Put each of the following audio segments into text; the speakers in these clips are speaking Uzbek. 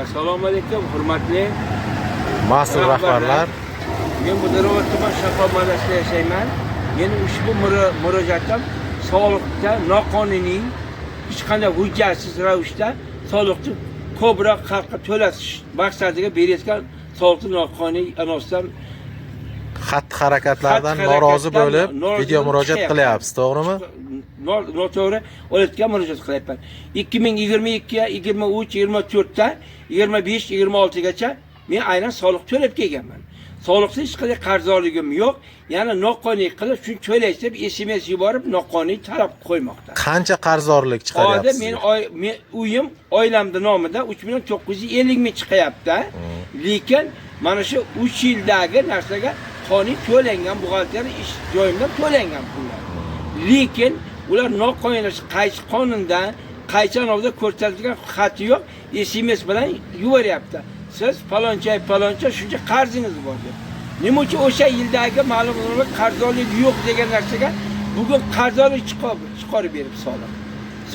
Assalomu alaykum, hurmatli mas'ul rahbarlar. Men Mudorobod tuman shafo mahallasida yashayman. Meni ushbu murojaatim sog'liqda noqonuniy hech qanday hujjatsiz ravishda soliqni ko'proq xalqqa to'latish maqsadiga berayotgan soliqni noqonuniy anosdan Xatti-harakatlardan norozi bo'lib video murojaat qilyapsiz, to'g'rimi? Noto'g'ri olayotgan murojaat qilyapman. 2022, 23, 24 ta 25, 26 gacha men aynan soliq to'lab kelganman. Soliqsiz hech qanday qarzdorligim yo'q. Yana noqonuniy qilib shuni to'laysiz deb SMS yuborib noqonuniy talab qo'ymoqda. Qancha qarzdorlik chiqaryapsiz? Hozir men uyim oilamda nomida 3.950.000 chiqyapti. Lekin mana shu 3 yildagi narsaga qonuniy to'langan buxgalteriya ish joyimdan to'langan pullar. Lekin ular noqonuniy qaysi qonundan, qaysi anovda ko'rsatilgan xati yo'q, SMS bilan yuboryapti. Siz paloncha shuncha qarzingiz bor deb. Nima uchun o'sha yildagi ma'lum qarzdorlik yo'q degan narsaga bugun qarzdorlik chiqarib berib soliq.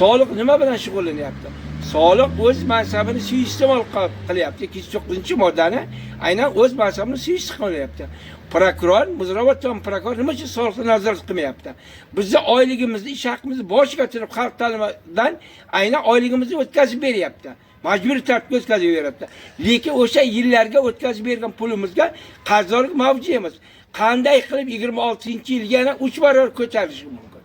Soliq nima bilan shug'ullanyapti? Soliq o'z mansabini suiiste'mol qilyapti. 209-moddani aynan o'z mansabini suiiste'mol qilyapti. Prokuror, Mudorobod tuman prokurori nima uchun soliqni nazorat qilmayapti? Bizni oyligimizni, ish haqimizni boshiga turib xalq ta'limidan aynan oyligimizni o'tkazib beryapti. Majburiy tartibga o'tkazib beryapti. Lekin o'sha yillarga o'tkazib bergan pulimizga qarzdorlik mavjud emas. Qanday qilib 26-yilga yana 3 barobar ko'tarish mumkin?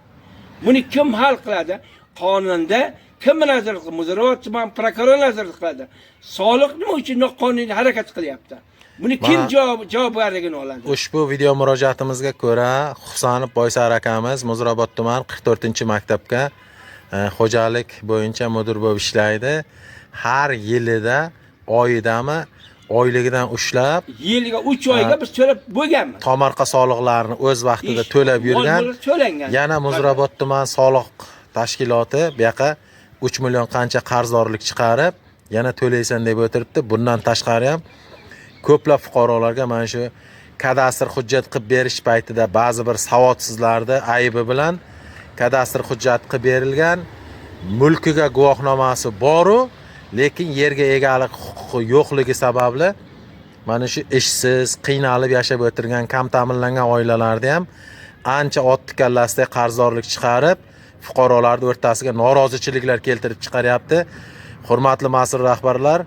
Buni kim hal qiladi? Qonunda kim nazorat qiladi? Mudorobod tuman prokurori nazorat qiladi. Soliq nima uchun noqonuniy harakat qilyapti? Buni kim javobgarligini oladi? Ushbu video murojaatimizga ko'ra Husanov Boysar akamiz Mudorobod tuman 44-maktabga xo'jalik bo'yicha mudir bo'lib ishlaydi. Har yilida oyidami oyligidan ushlab yiliga 3 oyga biz to'lab bo'lganmiz. Tomorqa soliqlarini o'z vaqtida to'lab yurgan. Yana Mudorobod tuman soliq tashkiloti bu yoqqa 3 million qancha qarzdorlik chiqarib, yana to'laysan deb o'tiribdi. Bundan tashqari ham ko'plab fuqarolarga mana shu kadastr hujjat qilib berish paytida ba'zi bir savodsizlarda aybi bilan kadastr hujjat qilib berilgan, mulkiga guvohnomasi bor-u, lekin yerga egalik huquqi yo'qligi sababli mana shu ishsiz, qiynalib yashab o'tirgan, kam ta'minlangan oilalarda ham ancha otdi kallasida qarzdorlik chiqarib, fuqarolar o'rtasiga norozichiliklar keltirib chiqaryapti. Hurmatli mas'ul rahbarlar,